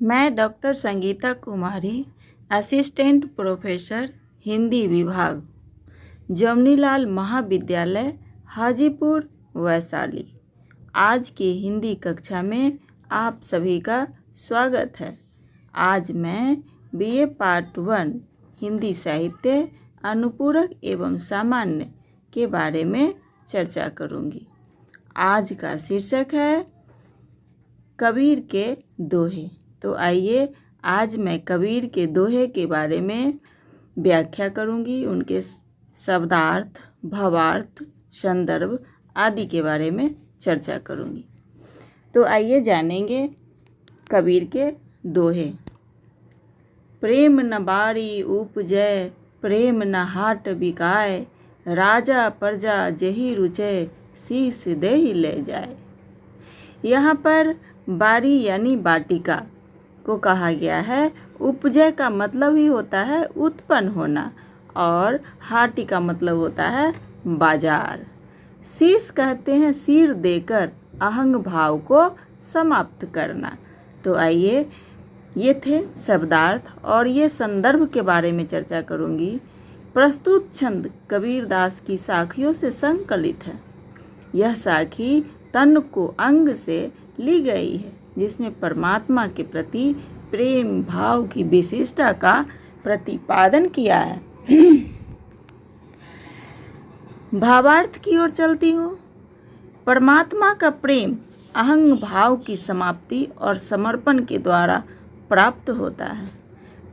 मैं डॉक्टर संगीता कुमारी, assistant professor Hindi विभाग, जमनीलाल महाविद्यालय, हाजीपुर, वैशाली। आज की हिंदी कक्षा में आप सभी का स्वागत है। आज मैं बीए पार्ट 1 हिंदी साहित्य अनुपूरक एवं सामान्य के बारे में चर्चा करूंगी। आज का शीर्षक है कबीर के दोहे। तो आइए आज मैं कबीर के दोहे के बारे में व्याख्या करूंगी, उनके शब्दार्थ, भावार्थ, संदर्भ आदि के बारे में चर्चा करूंगी। तो आइए जानेंगे कबीर के दोहे। प्रेम न बारी उपजै, प्रेम न हाट बिकाय, राजा प्रजा जेहि रुचै, शीस देहि ले जाए। यहाँ पर बारी यानी वाटिका को कहा गया है। उपजय का मतलब ही होता है उत्पन्न होना और हाटि का मतलब होता है बाजार। शीश कहते हैं सिर देकर अहंग भाव को समाप्त करना। तो आइए, ये थे शब्दार्थ और ये संदर्भ के बारे में चर्चा करूंगी। प्रस्तुत छंद कबीरदास की साखियों से संकलित है। यह साखी तन को अंग से ली गई है, जिसमें परमात्मा के प्रति प्रेम भाव की विशिष्टता का प्रतिपादन किया है। भावार्थ की ओर चलती हूँ। परमात्मा का प्रेम अहंग भाव की समाप्ति और समर्पण के द्वारा प्राप्त होता है।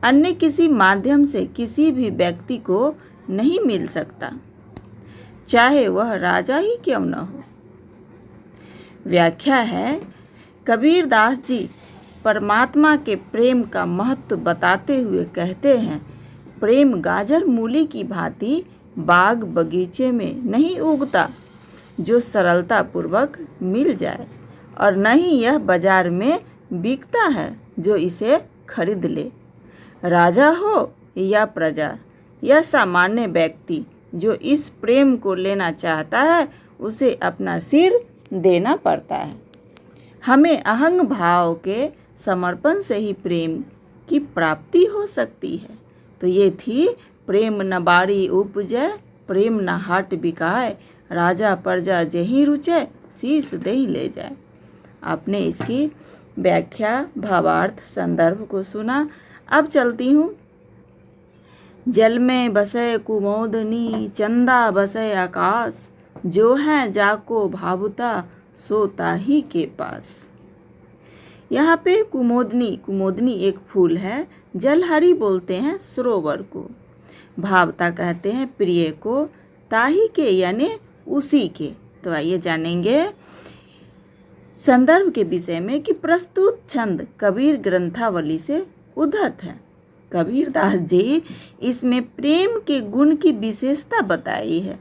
अन्य किसी माध्यम से किसी भी व्यक्ति को नहीं मिल सकता, चाहे वह राजा ही क्यों न हो। व्याख्या है, कबीरदास जी परमात्मा के प्रेम का महत्व बताते हुए कहते हैं, प्रेम गाजर मूली की भांति बाग बगीचे में नहीं उगता, जो सरलता पूर्वक मिल जाए, और न ही यह बाजार में बिकता है, जो इसे खरीद ले। राजा हो या प्रजा या सामान्य व्यक्ति जो इस प्रेम को लेना चाहता है, उसे अपना सिर देना पड़ता है। हमें अहंग भाव के समर्पण से ही प्रेम की प्राप्ति हो सकती है। तो ये थी प्रेम न बारी उपजै, प्रेम न हाट बिकाय, राजा प्रजा जेहि रुचै, शीस देहि ले जाए। आपने इसकी व्याख्या, भावार्थ, संदर्भ को सुना। अब चलती हूँ। जल में बसे कुमोदनी, चंदा बसे आकाश, जो है जाको भावुता, सो ताही के पास। यहाँ पे कुमोदनी एक फूल है। जलहरी बोलते हैं सरोवर को। भावता कहते हैं प्रिय को। ताही के यानी उसी के। तो आइए जानेंगे संदर्भ के विषय में कि प्रस्तुत छंद कबीर ग्रंथावली से उद्धत है। कबीरदास जी इसमें प्रेम के गुण की विशेषता बताई है।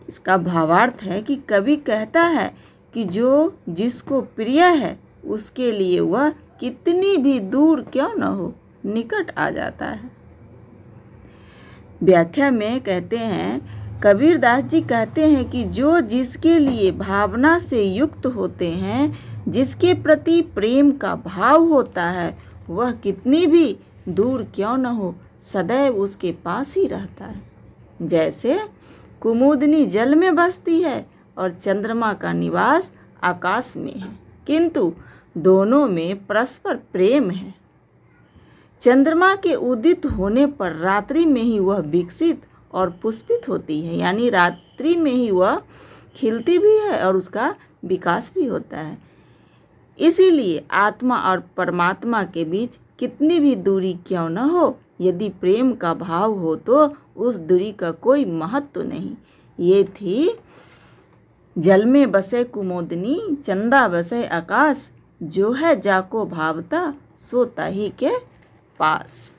इसका भावार्थ है कि कवि कहता है कि जो जिसको प्रिय है, उसके लिए वह कितनी भी दूर क्यों न हो, निकट आ जाता है। व्याख्या में कहते हैं, कबीरदास जी कहते हैं कि जो जिसके लिए भावना से युक्त होते हैं, जिसके प्रति प्रेम का भाव होता है, वह कितनी भी दूर क्यों न हो, सदैव उसके पास ही रहता है। जैसे कुमुदनी जल में बसती है और चंद्रमा का निवास आकाश में है, किंतु दोनों में परस्पर प्रेम है। चंद्रमा के उदित होने पर रात्रि में ही वह विकसित और पुष्पित होती है, यानी रात्रि में ही वह खिलती भी है और उसका विकास भी होता है। इसीलिए आत्मा और परमात्मा के बीच कितनी भी दूरी क्यों न हो, यदि प्रेम का भाव हो तो उस दूरी का कोई महत्व नहीं। ये थी जल में बसे कुमोदनी, चंदा बसे आकाश, जो है जाको भावता, सो ताही के पास।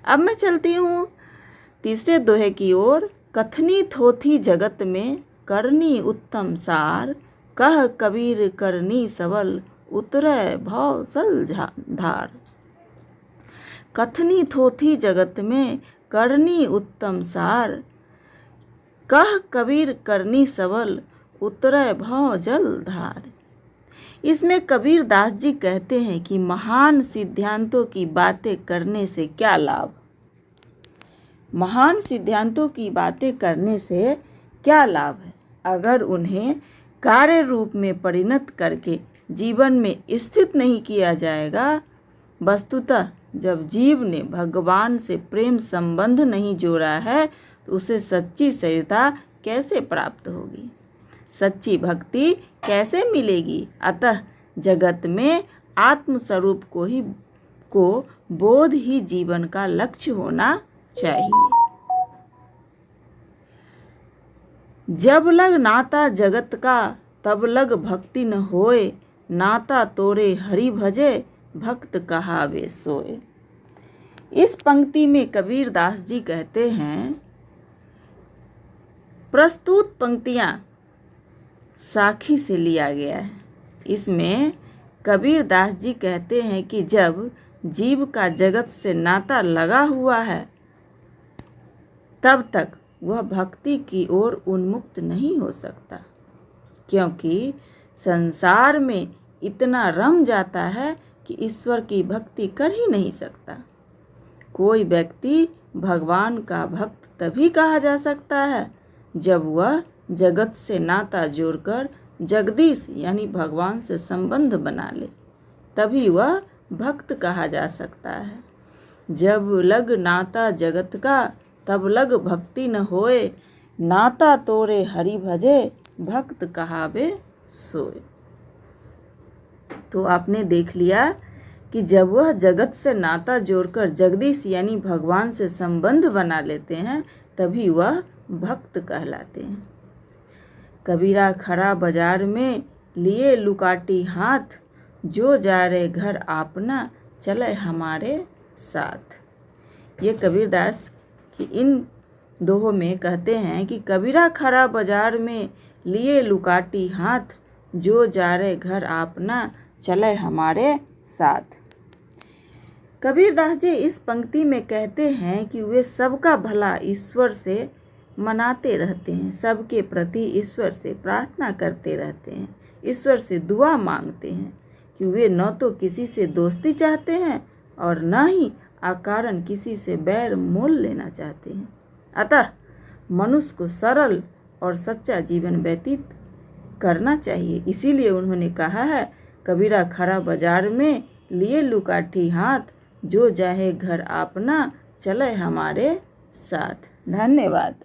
अब मैं चलती हूँ तीसरे दोहे की ओर। कथनी थोथी जगत में करनी उत्तम सार, कह कबीर करनी सबल, उतरे भव सल धार। कथनी थोथी जगत में करनी उत्तम सार, कह कबीर करनी सबल, उतरे भव जल धार। इसमें कबीर दास जी कहते हैं कि महान सिद्धांतों की बातें करने से क्या लाभ। महान सिद्धांतों की बातें करने से क्या लाभ है अगर उन्हें कार्य रूप में परिणत करके जीवन में स्थित नहीं किया जाएगा। वस्तुतः जब जीव ने भगवान से प्रेम संबंध नहीं जोड़ा है तो उसे सच्ची सरिता कैसे प्राप्त होगी, सच्ची भक्ति कैसे मिलेगी। अतः जगत में आत्मस्वरूप को बोध ही जीवन का लक्ष्य होना चाहिए। जब लग नाता जगत का तब लग भक्ति न होए, नाता तोरे हरि भजे भक्त कहावे सोए। इस पंक्ति में कबीर दास जी कहते हैं, प्रस्तुत पंक्तियां साखी से लिया गया है। इसमें कबीर दास जी कहते हैं कि जब जीव का जगत से नाता लगा हुआ है तब तक वह भक्ति की ओर उन्मुक्त नहीं हो सकता, क्योंकि संसार में इतना रम जाता है कि ईश्वर की भक्ति कर ही नहीं सकता। कोई व्यक्ति भगवान का भक्त तभी कहा जा सकता है जब वह जगत से नाता जोड़कर जगदीश यानी भगवान से संबंध बना ले, तभी वह भक्त कहा जा सकता है। जब लग नाता जगत का तब लग भक्ति न होए, नाता तोरे हरि भजे भक्त कहावे सोए। तो आपने देख लिया कि जब वह जगत से नाता जोड़कर जगदीश यानी भगवान से संबंध बना लेते हैं तभी वह भक्त कहलाते हैं। कबीरा खरा बाजार में लिए लुकाटी हाथ, जो जा रहे घर आपना चले हमारे साथ। ये कबीरदास की इन दोहों में कहते हैं कि कबीरा खरा बाजार में लिए लुकाटी हाथ, जो जा रहे घर आपना चले हमारे साथ। कबीरदास जी इस पंक्ति में कहते हैं कि वे सबका भला ईश्वर से मनाते रहते हैं, सबके प्रति ईश्वर से प्रार्थना करते रहते हैं, ईश्वर से दुआ मांगते हैं कि वे न तो किसी से दोस्ती चाहते हैं और न ही अकारण किसी से बैर मोल लेना चाहते हैं। अतः मनुष्य को सरल और सच्चा जीवन व्यतीत करना चाहिए। इसीलिए उन्होंने कहा है, कबीरा खरा बाजार में लिए लुकाठी हाथ, जो जाहे घर आपना चले हमारे साथ। धन्यवाद।